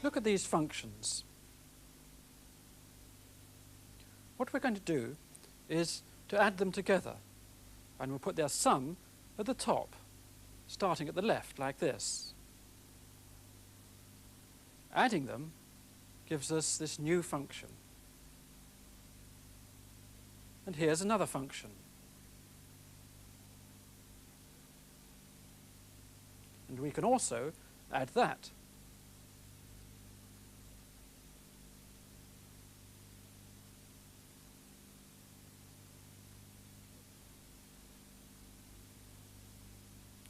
Look at these functions. What we're going to do is to add them together, and we'll put their sum at the top, starting at the left like this. Adding them gives us this new function. And here's another function. And we can also add that.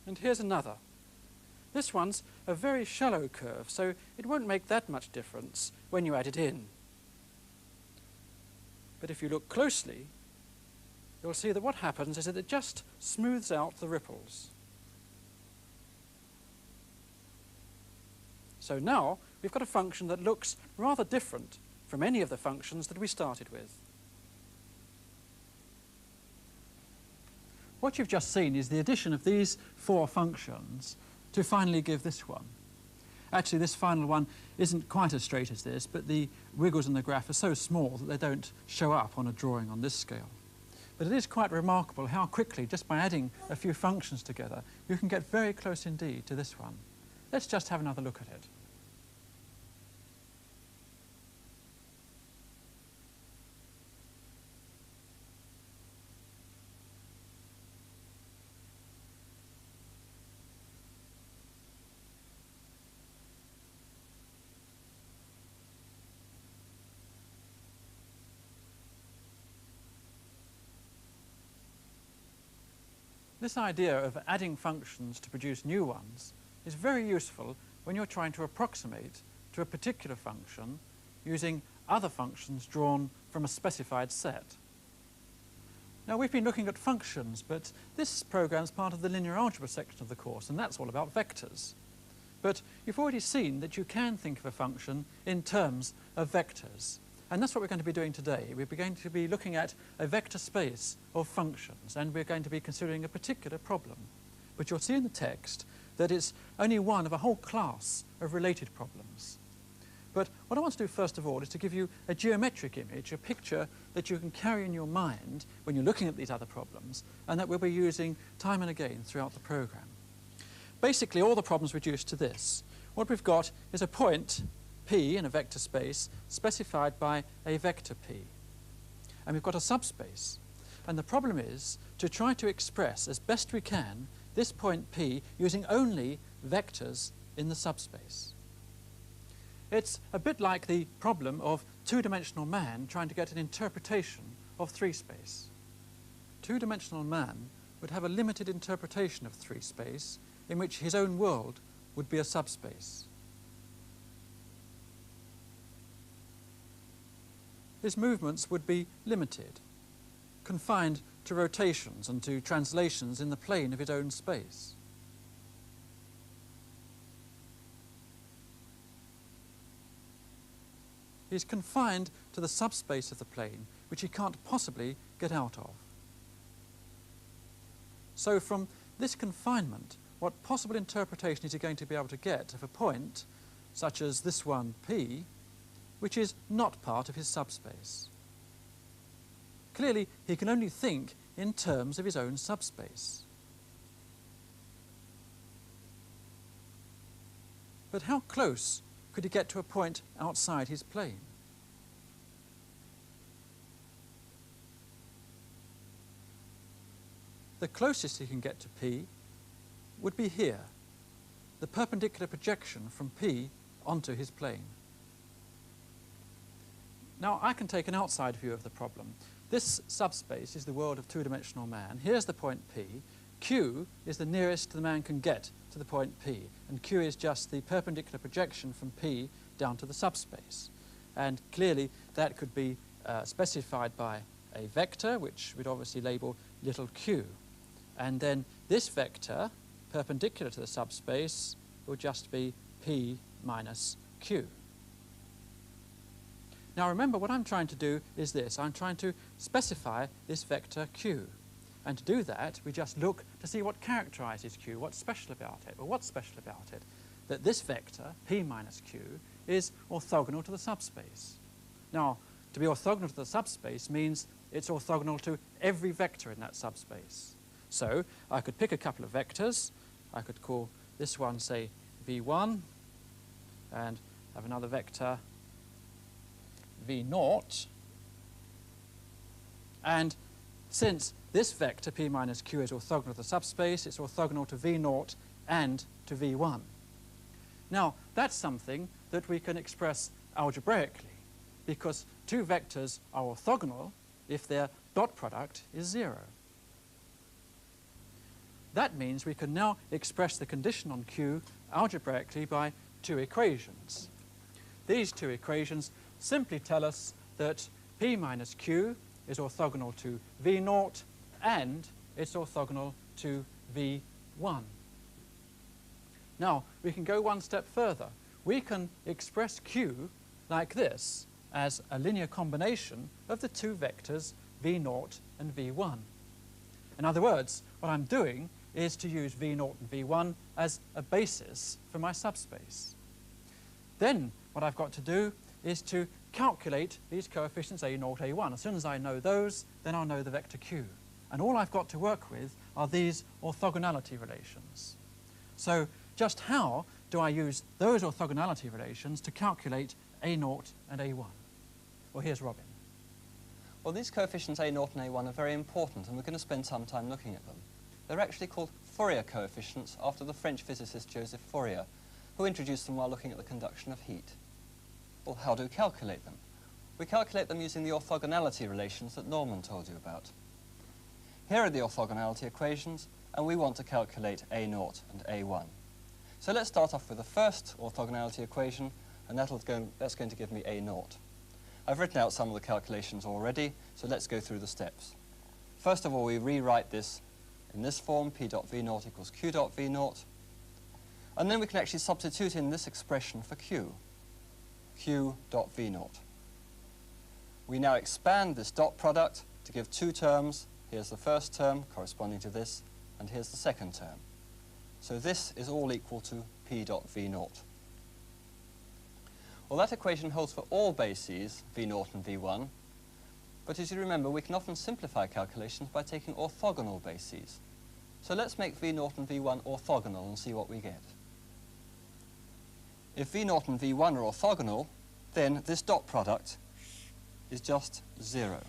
And here's another. This one's a very shallow curve, so it won't make that much difference when you add it in. But if you look closely, you'll see that what happens is that it just smooths out the ripples. So now we've got a function that looks rather different from any of the functions that we started with. What you've just seen is the addition of these four functions to finally give this one. Actually, this final one isn't quite as straight as this, but the wiggles in the graph are so small that they don't show up on a drawing on this scale. But it is quite remarkable how quickly, just by adding a few functions together, you can get very close indeed to this one. Let's just have another look at it. This idea of adding functions to produce new ones is very useful when you're trying to approximate to a particular function using other functions drawn from a specified set. Now, we've been looking at functions, but this program is part of the linear algebra section of the course, and that's all about vectors. But you've already seen that you can think of a function in terms of vectors. And that's what we're going to be doing today. We're going to be looking at a vector space of functions, and we're going to be considering a particular problem. But you'll see in the text that it's only one of a whole class of related problems. But what I want to do first of all is to give you a geometric image, a picture that you can carry in your mind when you're looking at these other problems, and that we'll be using time and again throughout the program. Basically, all the problems reduce to this. What we've got is a point P in a vector space specified by a vector P. And we've got a subspace. And the problem is to try to express as best we can this point P using only vectors in the subspace. It's a bit like the problem of two-dimensional man trying to get an interpretation of 3 space. Two-dimensional man would have a limited interpretation of 3 space in which his own world would be a subspace. His movements would be limited, confined to rotations and to translations in the plane of his own space. He's confined to the subspace of the plane, which he can't possibly get out of. So from this confinement, what possible interpretation is he going to be able to get of a point, such as this one, P, which is not part of his subspace? Clearly, he can only think in terms of his own subspace. But how close could he get to a point outside his plane? The closest he can get to P would be here, the perpendicular projection from P onto his plane. Now, I can take an outside view of the problem. This subspace is the world of two-dimensional man. Here's the point P. Q is the nearest the man can get to the point P, and Q is just the perpendicular projection from P down to the subspace. And clearly, that could be specified by a vector, which we'd obviously label little q. And then this vector, perpendicular to the subspace, will just be P minus Q. Now remember, what I'm trying to do is this. I'm trying to specify this vector Q. And to do that, we just look to see what characterizes Q, what's special about it. Well, what's special about it? That this vector, P minus Q, is orthogonal to the subspace. Now, to be orthogonal to the subspace means it's orthogonal to every vector in that subspace. So I could pick a couple of vectors. I could call this one, say, v1, and have another vector, v0. And since this vector, p minus q, is orthogonal to the subspace, it's orthogonal to v0 and to v1. Now, that's something that we can express algebraically, because two vectors are orthogonal if their dot product is 0. That means we can now express the condition on Q algebraically by two equations. These two equations simply tell us that P minus Q is orthogonal to V0 and it's orthogonal to V1. Now, we can go one step further. We can express Q like this as a linear combination of the two vectors V0 and V1. In other words, what I'm doing is to use V0 and V1 as a basis for my subspace. Then what I've got to do is to calculate these coefficients A0, A1. As soon as I know those, then I'll know the vector Q. And all I've got to work with are these orthogonality relations. So just how do I use those orthogonality relations to calculate A0 and A1? Well, here's Robin. Well, these coefficients A0 and A1 are very important, and we're going to spend some time looking at them. They're actually called Fourier coefficients after the French physicist Joseph Fourier, who introduced them while looking at the conduction of heat. Well, how do we calculate them? We calculate them using the orthogonality relations that Norman told you about. Here are the orthogonality equations, and we want to calculate A0 and A1. So let's start off with the first orthogonality equation, and that's going to give me A0. I've written out some of the calculations already, so let's go through the steps. First of all, we rewrite this in this form, P dot V0 equals Q dot V0. And then we can actually substitute in this expression for Q, Q dot V0. We now expand this dot product to give two terms. Here's the first term corresponding to this, and here's the second term. So this is all equal to P dot V0. Well, that equation holds for all bases, V0 and V1, but as you remember, we can often simplify calculations by taking orthogonal bases. So let's make V0 and V1 orthogonal and see what we get. If V0 and V1 are orthogonal, then this dot product is just 0.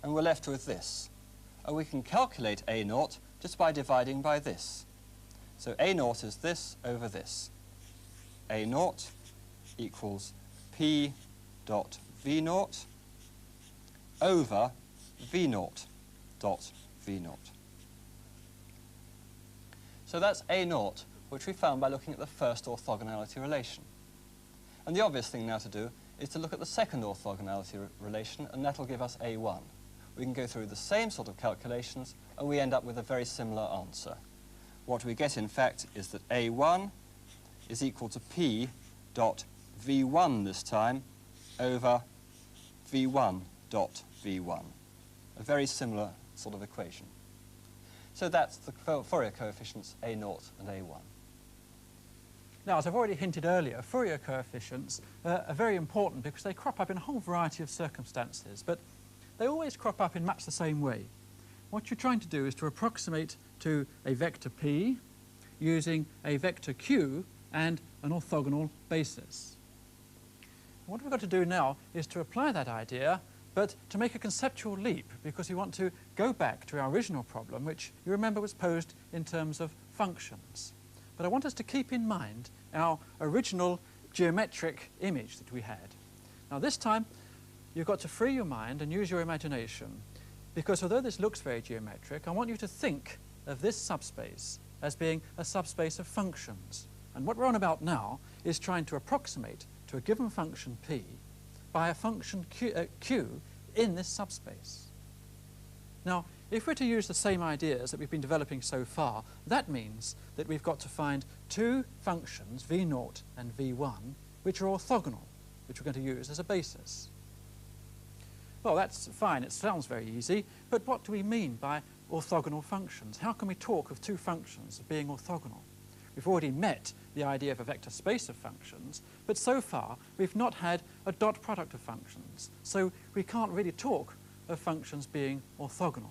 And we're left with this. And we can calculate A0 just by dividing by this. So A0 is this over this. A0 equals P dot V0 over V0 dot V0. So that's A0, which we found by looking at the first orthogonality relation. And the obvious thing now to do is to look at the second orthogonality relation, and that'll give us A1. We can go through the same sort of calculations, and we end up with a very similar answer. What we get, in fact, is that A1 is equal to P dot V1 this time over V1 dot V1. A very similar sort of equation. So that's the Fourier coefficients A0 and A1. Now, as I've already hinted earlier, Fourier coefficients are very important because they crop up in a whole variety of circumstances, but they always crop up in much the same way. What you're trying to do is to approximate to a vector P using a vector Q and an orthogonal basis. What we've got to do now is to apply that idea, but to make a conceptual leap, because we want to go back to our original problem, which you remember was posed in terms of functions. But I want us to keep in mind our original geometric image that we had. Now this time, you've got to free your mind and use your imagination, because although this looks very geometric, I want you to think of this subspace as being a subspace of functions. And what we're on about now is trying to approximate to a given function P by a function Q in this subspace. Now, if we're to use the same ideas that we've been developing so far, that means that we've got to find two functions, V0 and V1, which are orthogonal, which we're going to use as a basis. Well, that's fine. It sounds very easy, but what do we mean by orthogonal functions? How can we talk of two functions as being orthogonal? we've already met the idea of a vector space of functions, but so far we've not had a dot product of functions, so we can't really talk of functions being orthogonal.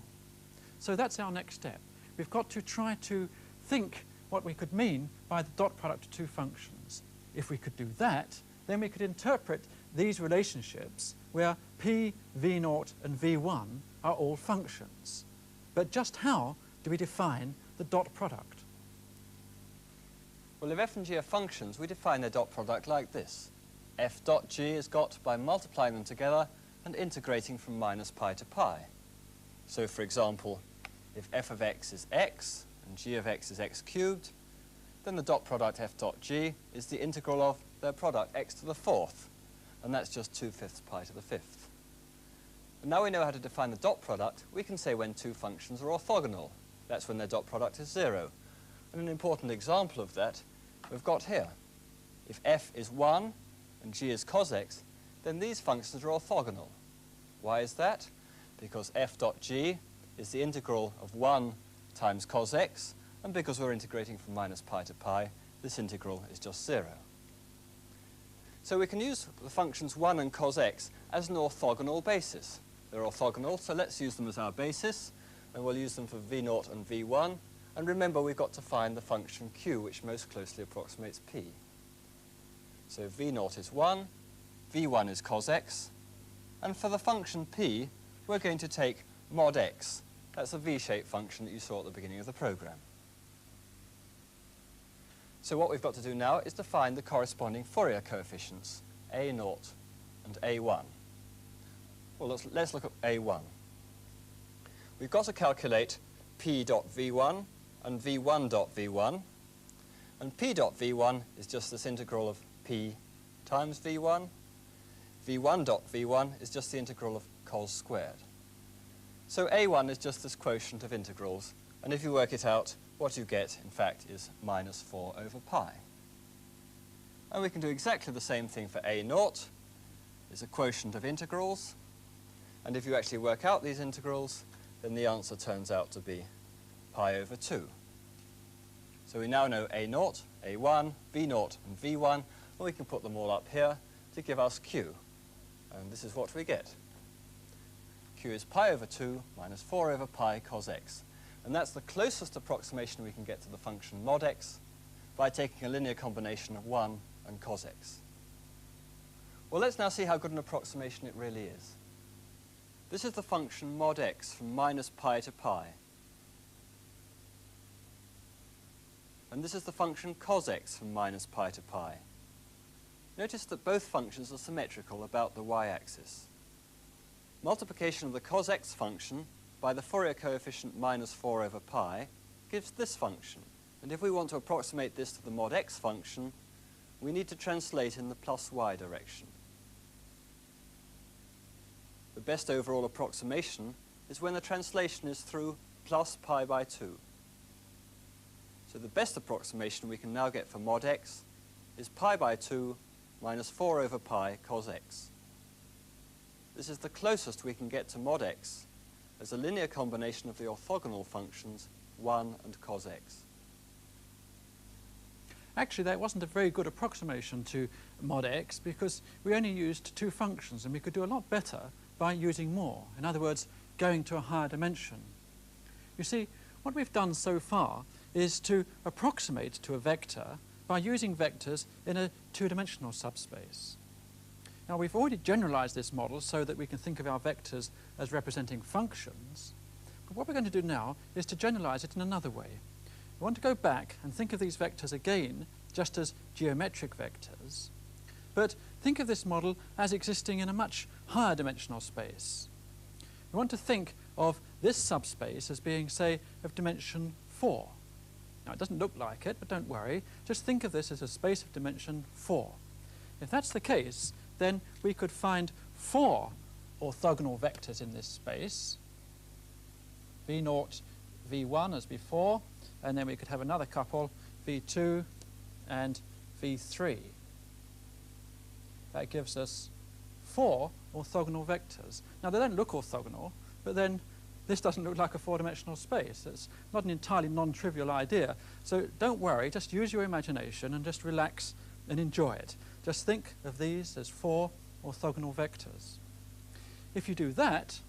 So that's our next step. We've got to try to think what we could mean by the dot product of two functions. If we could do that, then we could interpret these relationships where P, V0, and V1 are all functions. But just how do we define the dot product? Well, if f and g are functions, we define their dot product like this. F dot g is got by multiplying them together and integrating from minus pi to pi. So, for example, if f of x is x and g of x is x cubed, then the dot product f dot g is the integral of their product x to the fourth, and that's just 2/5 pi to the fifth. And now we know how to define the dot product, we can say when two functions are orthogonal. That's when their dot product is 0. And an important example of that we've got here. If f is 1 and g is cos x, then these functions are orthogonal. Why is that? Because f dot g is the integral of 1 times cos x, and because we're integrating from minus pi to pi, this integral is just 0. So we can use the functions 1 and cos x as an orthogonal basis. They're orthogonal, so let's use them as our basis, and we'll use them for v0 and v1. And remember, we've got to find the function q, which most closely approximates p. So v0 is 1, v1 is cos x, and for the function p, we're going to take mod x. That's a v-shaped function that you saw at the beginning of the program. So what we've got to do now is to find the corresponding Fourier coefficients, a0 and a1. Well, let's look at a1. We've got to calculate p dot v1 and v1 dot v1. And p dot v1 is just this integral of p times v1. v1 dot v1 is just the integral of cos squared. So a1 is just this quotient of integrals, and if you work it out, what you get, in fact, is minus 4 over pi. And we can do exactly the same thing for a0. It's a quotient of integrals, and if you actually work out these integrals, then the answer turns out to be pi over 2. So we now know a0, a1, v0, and v1, and we can put them all up here to give us q. And this is what we get. Q is pi over 2 minus 4 over pi cos x. And that's the closest approximation we can get to the function mod x by taking a linear combination of 1 and cos x. Well, let's now see how good an approximation it really is. This is the function mod x from minus pi to pi. And this is the function cos x from minus pi to pi. Notice that both functions are symmetrical about the y-axis. Multiplication of the cos x function by the Fourier coefficient minus 4 over pi gives this function. And if we want to approximate this to the mod x function, we need to translate in the plus y direction. The best overall approximation is when the translation is through plus pi by 2. So the best approximation we can now get for mod x is pi by 2 minus 4 over pi cos x. This is the closest we can get to mod x as a linear combination of the orthogonal functions 1 and cos x. Actually, that wasn't a very good approximation to mod x because we only used two functions, and we could do a lot better by using more. In other words, going to a higher dimension. You see, what we've done so far is to approximate to a vector by using vectors in a two-dimensional subspace. Now, we've already generalized this model so that we can think of our vectors as representing functions. But what we're going to do now is to generalize it in another way. We want to go back and think of these vectors again just as geometric vectors, but think of this model as existing in a much higher dimensional space. We want to think of this subspace as being, say, of dimension 4. Now, it doesn't look like it, but don't worry. Just think of this as a space of dimension 4. If that's the case, then we could find 4 orthogonal vectors in this space, v0, v1 as before, and then we could have another couple, v2 and v3. That gives us 4 orthogonal vectors. Now, they don't look orthogonal, but then this doesn't look like a four-dimensional space. It's not an entirely non-trivial idea. So don't worry, just use your imagination and just relax and enjoy it. Just think of these as four orthogonal vectors. If you do that,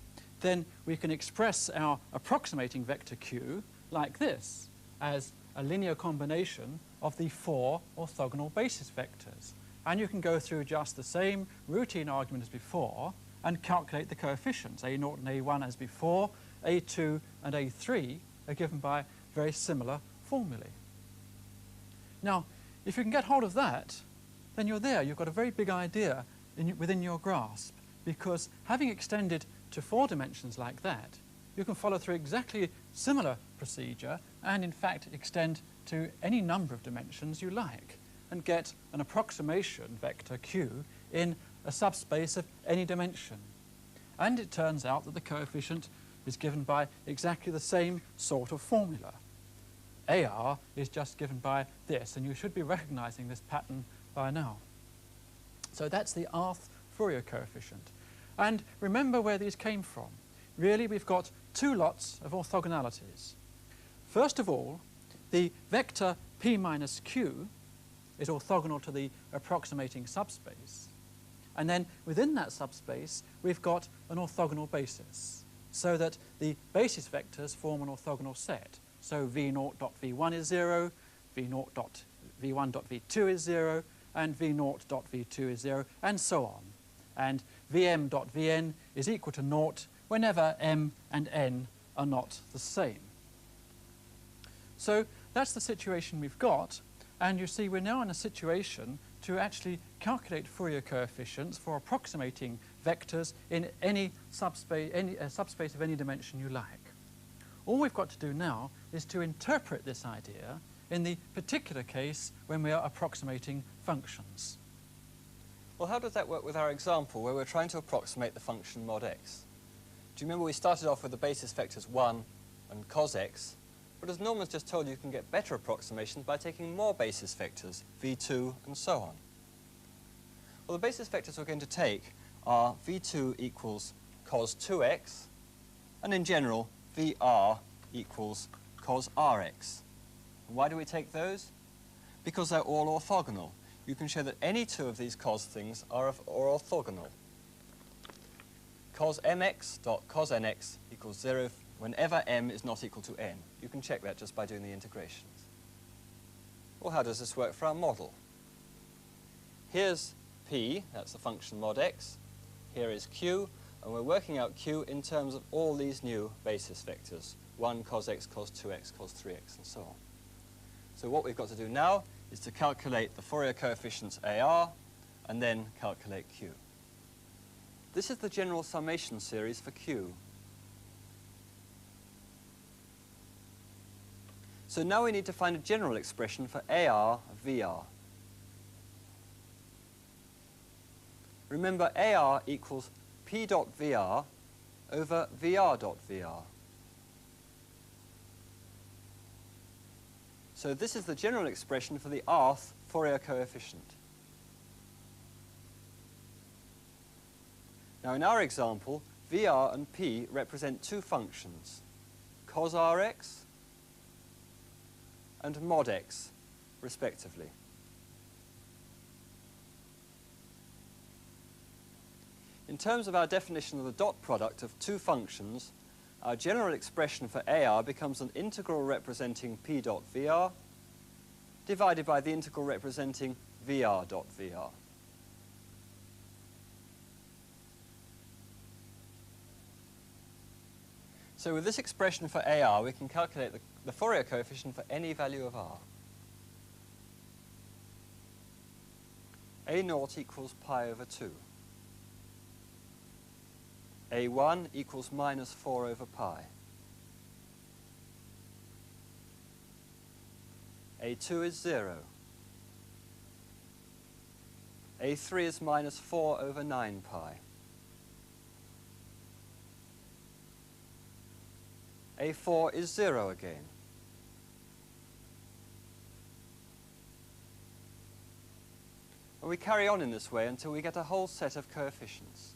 then we can express our approximating vector q like this, as a linear combination of the four orthogonal basis vectors. And you can go through just the same routine argument as before and calculate the coefficients. A0 and A1 as before, A2 and A3 are given by very similar formulae. Now, if you can get hold of that, then you're there. You've got a very big idea within your grasp, because having extended to 4 dimensions like that, you can follow through exactly similar procedure and, in fact, extend to any number of dimensions you like and get an approximation vector q in a subspace of any dimension. And it turns out that the coefficient is given by exactly the same sort of formula. AR is just given by this, and you should be recognizing this pattern by now. So that's the rth Fourier coefficient. And remember where these came from. Really, we've got two lots of orthogonalities. First of all, the vector p minus q is orthogonal to the approximating subspace. And then within that subspace, we've got an orthogonal basis, so that the basis vectors form an orthogonal set. So v0.v1 is 0, v0.v1.v2 is 0, and v0.v2 is 0, and so on. And vm.vn is equal to 0 whenever m and n are not the same. So that's the situation we've got, and you see we're now in a situation to actually calculate Fourier coefficients for approximating vectors in any subspace of any dimension you like. All we've got to do now is to interpret this idea in the particular case when we are approximating functions. Well, how does that work with our example where we're trying to approximate the function mod x? Do you remember we started off with the basis vectors 1 and cos x, but as Norman's just told you, you can get better approximations by taking more basis vectors, v2 and so on. Well, the basis vectors we're going to take are v2 equals cos 2x, and in general, vr equals cos rx. And why do we take those? Because they're all orthogonal. You can show that any two of these cos things are orthogonal. Cos mx dot cos nx equals 0 whenever m is not equal to n. You can check that just by doing the integrations. Well, how does this work for our model? Here's p, that's the function mod x. Here is q, and we're working out q in terms of all these new basis vectors, 1 cos x, cos 2x, cos 3x, and so on. So what we've got to do now is to calculate the Fourier coefficients AR, and then calculate q. This is the general summation series for q. So now we need to find a general expression for AR VR. Remember, AR equals P dot VR over VR dot VR. So this is the general expression for the rth Fourier coefficient. Now in our example, VR and P represent two functions, cos Rx and mod x, respectively. In terms of our definition of the dot product of two functions, our general expression for AR becomes an integral representing P dot VR divided by the integral representing VR dot VR. So with this expression for AR, we can calculate the Fourier coefficient for any value of R. A0 equals pi over 2. A1 equals minus 4 over pi. A2 is 0. A3 is minus 4 over 9 pi. A4 is 0 again. And we carry on in this way until we get a whole set of coefficients.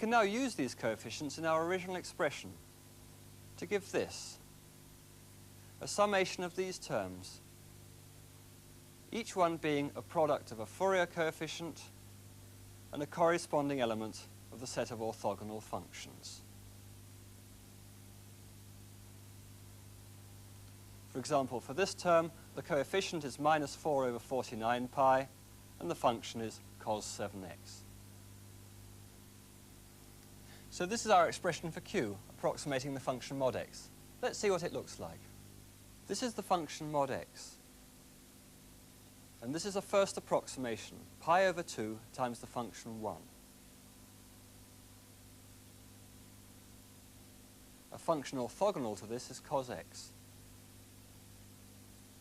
can now use these coefficients in our original expression to give this, a summation of these terms, each one being a product of a Fourier coefficient and a corresponding element of the set of orthogonal functions. For example, for this term, the coefficient is minus 4 over 49 pi, and the function is cos 7x. So this is our expression for q, approximating the function mod x. Let's see what it looks like. This is the function mod x. And this is a first approximation, pi over 2 times the function 1. A function orthogonal to this is cos x.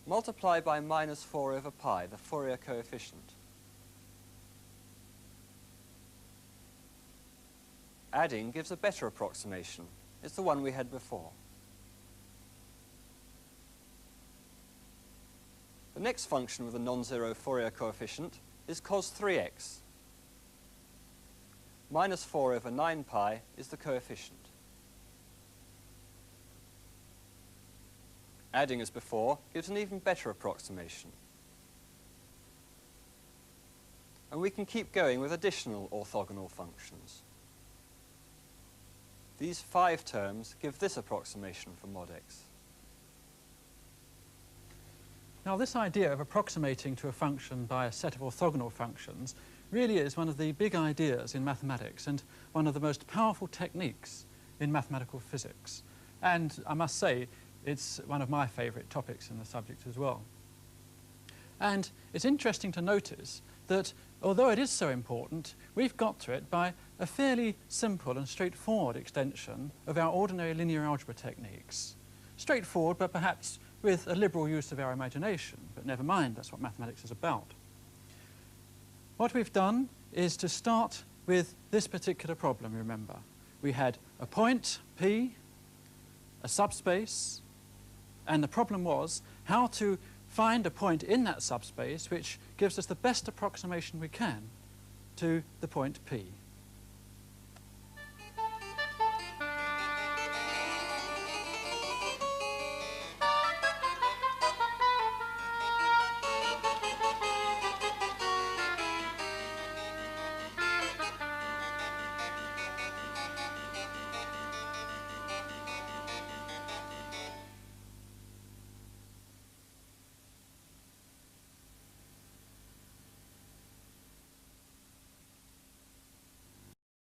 Multiply by minus 4 over pi, the Fourier coefficient. Adding gives a better approximation. It's the one we had before. The next function with a non-zero Fourier coefficient is cos 3x. Minus 4 over 9 pi is the coefficient. Adding as before gives an even better approximation. And we can keep going with additional orthogonal functions. These 5 terms give this approximation for mod x. Now, this idea of approximating to a function by a set of orthogonal functions really is one of the big ideas in mathematics and one of the most powerful techniques in mathematical physics. And I must say, it's one of my favourite topics in the subject as well. And it's interesting to notice that although it is so important, we've got to it by a fairly simple and straightforward extension of our ordinary linear algebra techniques. Straightforward, but perhaps with a liberal use of our imagination, but never mind, that's what mathematics is about. What we've done is to start with this particular problem, remember. We had a point, P, a subspace, and the problem was how to find a point in that subspace which gives us the best approximation we can to the point P.